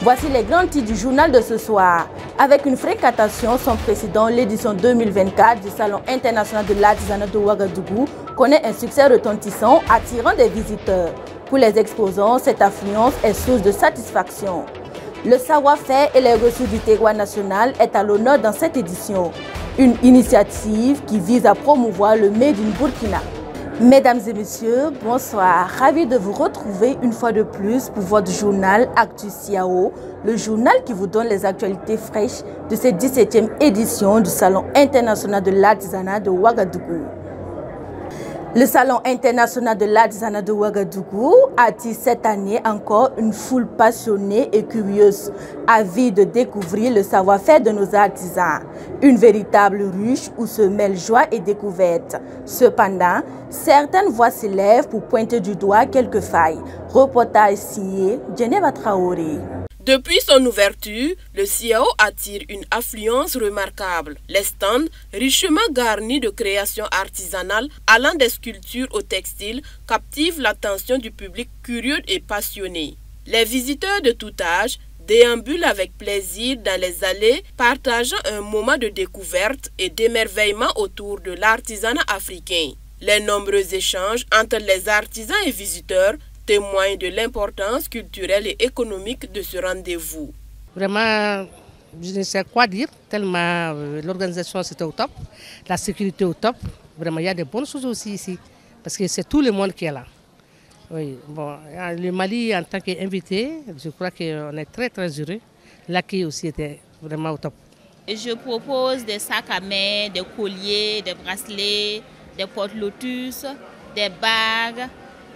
Voici les grands titres du journal de ce soir. Avec une fréquentation sans précédent, l'édition 2024 du Salon international de l'artisanat de Ouagadougou connaît un succès retentissant, attirant des visiteurs. Pour les exposants, cette affluence est source de satisfaction. Le savoir-faire et les ressources du terroir national est à l'honneur dans cette édition. Une initiative qui vise à promouvoir le Made in Burkina. Mesdames et messieurs, bonsoir. Ravi de vous retrouver une fois de plus pour votre journal Actu Siao, le journal qui vous donne les actualités fraîches de cette 17e édition du Salon international de l'artisanat de Ouagadougou. Le Salon international de l'artisanat de Ouagadougou attire cette année encore une foule passionnée et curieuse, avide de découvrir le savoir-faire de nos artisans. Une véritable ruche où se mêlent joie et découverte. Cependant, certaines voix s'élèvent pour pointer du doigt quelques failles. Reportage signé Djeneba Traoré. Depuis son ouverture, le CIAO attire une affluence remarquable. Les stands, richement garnis de créations artisanales allant des sculptures au textile, captivent l'attention du public curieux et passionné. Les visiteurs de tout âge déambulent avec plaisir dans les allées, partageant un moment de découverte et d'émerveillement autour de l'artisanat africain. Les nombreux échanges entre les artisans et visiteurs témoigne de l'importance culturelle et économique de ce rendez-vous. Vraiment, je ne sais quoi dire, tellement l'organisation c'était au top, la sécurité au top. Vraiment, il y a des bonnes choses aussi ici, parce que c'est tout le monde qui est là. Oui, bon, le Mali en tant qu'invité, je crois qu'on est très très heureux. L'accueil aussi était vraiment au top. Je propose des sacs à main, des colliers, des bracelets, des porte-lotus, des bagues,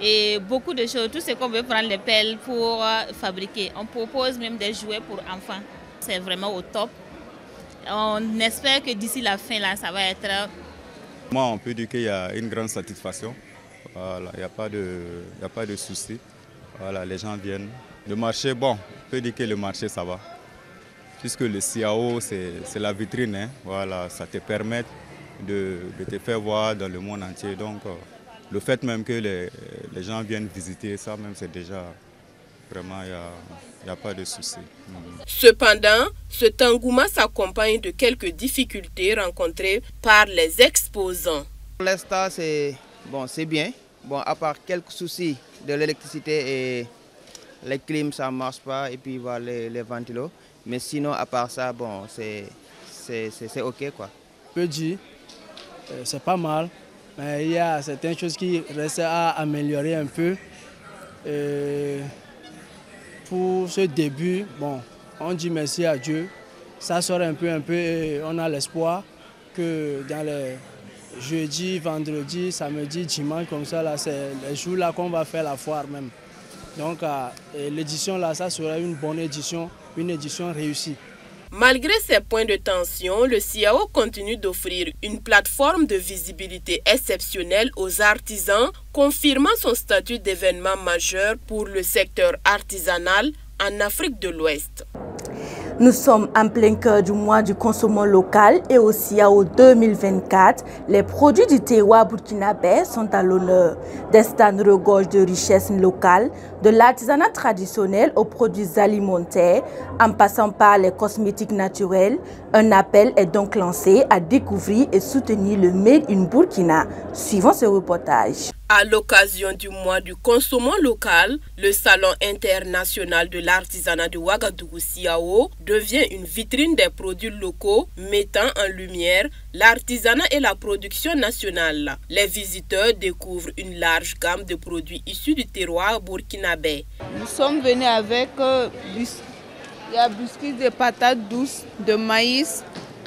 et beaucoup de choses, tout ce qu'on veut prendre les pelles pour fabriquer. On propose même des jouets pour enfants. C'est vraiment au top. On espère que d'ici la fin, là, ça va être... Moi, on peut dire qu'il y a une grande satisfaction. Voilà, il n'y a pas de souci. Voilà, les gens viennent. Le marché, bon, on peut dire que le marché, ça va. Puisque le CIAO, c'est la vitrine. Hein. Voilà, ça te permet de te faire voir dans le monde entier. Donc, le fait même que les gens viennent visiter ça, même c'est déjà vraiment, il n'y a pas de souci. Cependant, cet engouement s'accompagne de quelques difficultés rencontrées par les exposants. Pour l'instant, c'est bien. Bon, à part quelques soucis de l'électricité et les clims, ça ne marche pas, et puis voilà, les ventilos. Mais sinon, à part ça, bon, c'est OK, quoi. Je peux dire, c'est pas mal. Mais il y a certaines choses qui restent à améliorer un peu. Pour ce début, bon, on dit merci à Dieu. Ça sort un peu et on a l'espoir que dans les jeudis, vendredis, samedi, dimanche, comme ça, c'est les jours là qu'on va faire la foire même. Donc l'édition là, ça sera une bonne édition, une édition réussie. Malgré ces points de tension, le CIAO continue d'offrir une plateforme de visibilité exceptionnelle aux artisans, confirmant son statut d'événement majeur pour le secteur artisanal en Afrique de l'Ouest. Nous sommes en plein cœur du mois du consommant local et au CIAO 2024, les produits du terroir burkinabé sont à l'honneur. Des stands regorgent de richesses locales, de l'artisanat traditionnel aux produits alimentaires, en passant par les cosmétiques naturels. Un appel est donc lancé à découvrir et soutenir le Made in Burkina. Suivons ce reportage. À l'occasion du mois du consommant local, le Salon international de l'artisanat de Ouagadougou CIAO devient une vitrine des produits locaux mettant en lumière l'artisanat et la production nationale. Les visiteurs découvrent une large gamme de produits issus du terroir burkinabé. Nous sommes venus avec il y a biscuits de patates douces, de maïs,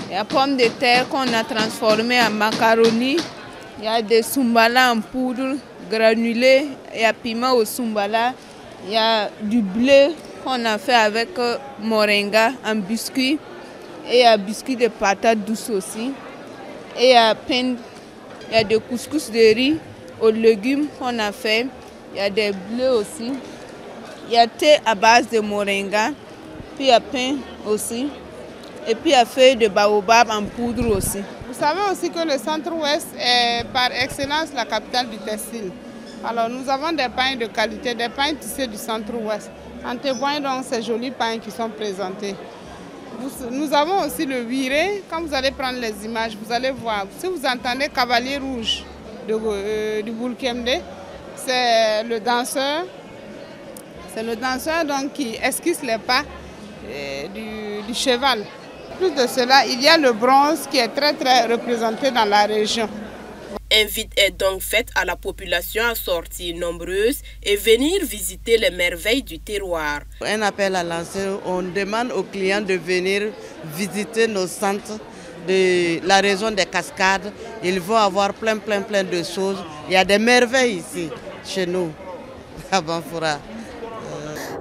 il y a pommes de terre qu'on a transformées en macaroni. Il y a des soumbala en poudre granulée, il y a piment au soumbala, il y a du blé qu'on a fait avec moringa en biscuit, et il y a biscuits de patates douces aussi, et il y a des couscous de riz aux légumes qu'on a fait, il y a des bleus aussi, il y a thé à base de moringa, puis il y a pain aussi, et puis il y a feuilles de baobab en poudre aussi. Vous savez aussi que le centre-ouest est par excellence la capitale du textile. Alors nous avons des pains de qualité, des pains tissés du centre-ouest. En témoigne donc ces jolis pains qui sont présentés. Nous avons aussi le viré. Quand vous allez prendre les images, vous allez voir. Si vous entendez Cavalier Rouge du Boulkemde, c'est le danseur. C'est le danseur donc, qui esquisse les pas du cheval. Plus de cela, il y a le bronze qui est très représenté dans la région. Invite est donc faite à la population à sortir nombreuse et venir visiter les merveilles du terroir. Un appel à lancer, on demande aux clients de venir visiter nos centres de la région des Cascades. Ils vont avoir plein de choses. Il y a des merveilles ici, chez nous, à Banfoura.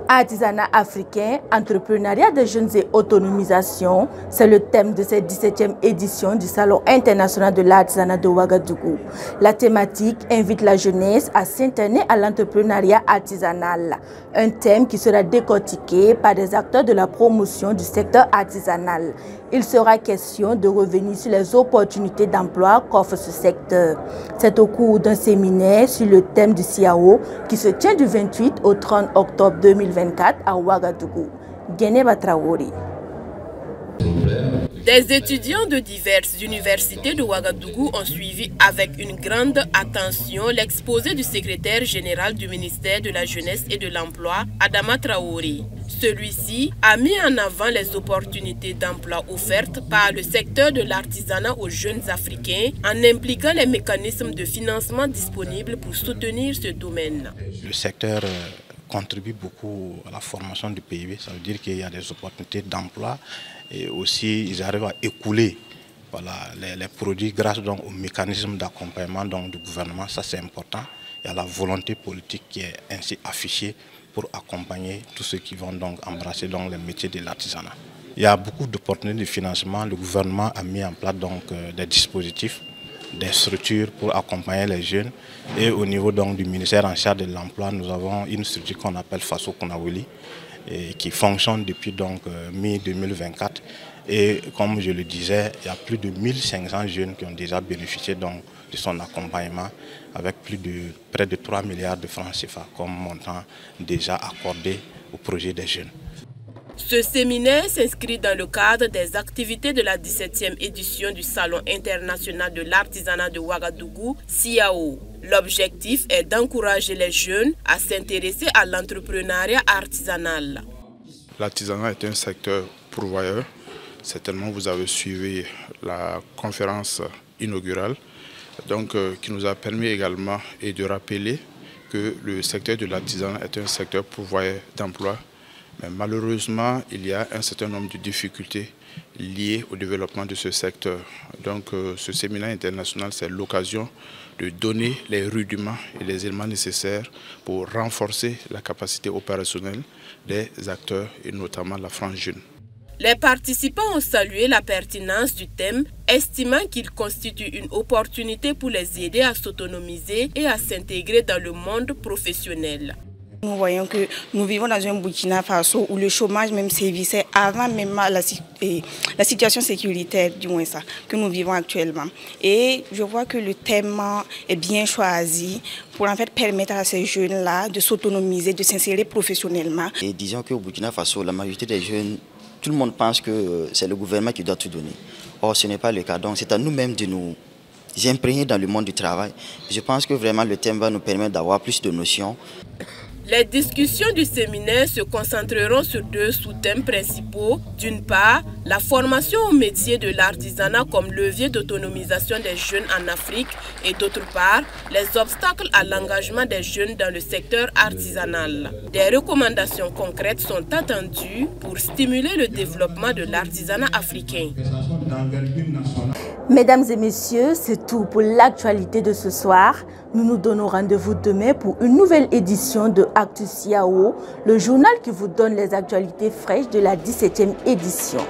Artisanat africain, entrepreneuriat des jeunes et autonomisation, c'est le thème de cette 17e édition du Salon international de l'artisanat de Ouagadougou. La thématique invite la jeunesse à s'interner à l'entrepreneuriat artisanal, un thème qui sera décortiqué par des acteurs de la promotion du secteur artisanal. Il sera question de revenir sur les opportunités d'emploi qu'offre ce secteur. C'est au cours d'un séminaire sur le thème du CIAO qui se tient du 28 au 30 octobre 2024 à Ouagadougou. Guénéba Traoré. Des étudiants de diverses universités de Ouagadougou ont suivi avec une grande attention l'exposé du secrétaire général du ministère de la Jeunesse et de l'Emploi, Adama Traoré. Celui-ci a mis en avant les opportunités d'emploi offertes par le secteur de l'artisanat aux jeunes Africains en impliquant les mécanismes de financement disponibles pour soutenir ce domaine. Le secteur contribue beaucoup à la formation du PIB, ça veut dire qu'il y a des opportunités d'emploi et aussi ils arrivent à écouler les produits grâce donc, au mécanisme d'accompagnement du gouvernement, ça c'est important. Il y a la volonté politique qui est ainsi affichée pour accompagner tous ceux qui vont donc embrasser donc, les métiers de l'artisanat. Il y a beaucoup d'opportunités de financement, le gouvernement a mis en place donc, des dispositifs, des structures pour accompagner les jeunes. Et au niveau donc, du ministère en charge de l'emploi, nous avons une structure qu'on appelle Faso Konawili qui fonctionne depuis mi-2024. Et comme je le disais, il y a plus de 1500 jeunes qui ont déjà bénéficié donc, de son accompagnement avec près de 3 milliards de francs CFA comme montant déjà accordé au projet des jeunes. Ce séminaire s'inscrit dans le cadre des activités de la 17e édition du Salon international de l'artisanat de Ouagadougou, CIAO. L'objectif est d'encourager les jeunes à s'intéresser à l'entrepreneuriat artisanal. L'artisanat est un secteur pourvoyeur. Certainement, vous avez suivi la conférence inaugurale qui nous a permis également de rappeler que le secteur de l'artisanat est un secteur pourvoyeur d'emplois. Mais malheureusement, il y a un certain nombre de difficultés liées au développement de ce secteur. Donc ce séminaire international, c'est l'occasion de donner les rudiments et les éléments nécessaires pour renforcer la capacité opérationnelle des acteurs et notamment la frange jeune. Les participants ont salué la pertinence du thème, estimant qu'il constitue une opportunité pour les aider à s'autonomiser et à s'intégrer dans le monde professionnel. Nous voyons que nous vivons dans un Burkina Faso où le chômage même sévissait avant même la situation sécuritaire du moins ça, que nous vivons actuellement. Et je vois que le thème est bien choisi pour en fait permettre à ces jeunes-là de s'autonomiser, de s'insérer professionnellement. Et disons qu'au Burkina Faso, la majorité des jeunes, tout le monde pense que c'est le gouvernement qui doit tout donner. Or, ce n'est pas le cas. Donc, c'est à nous-mêmes de nous imprégner dans le monde du travail. Je pense que vraiment le thème va nous permettre d'avoir plus de notions. Les discussions du séminaire se concentreront sur deux sous-thèmes principaux. D'une part, la formation au métier de l'artisanat comme levier d'autonomisation des jeunes en Afrique et d'autre part, les obstacles à l'engagement des jeunes dans le secteur artisanal. Des recommandations concrètes sont attendues pour stimuler le développement de l'artisanat africain. Mesdames et messieurs, c'est tout pour l'actualité de ce soir. Nous nous donnons rendez-vous demain pour une nouvelle édition de Actu CIAO, le journal qui vous donne les actualités fraîches de la 17e édition.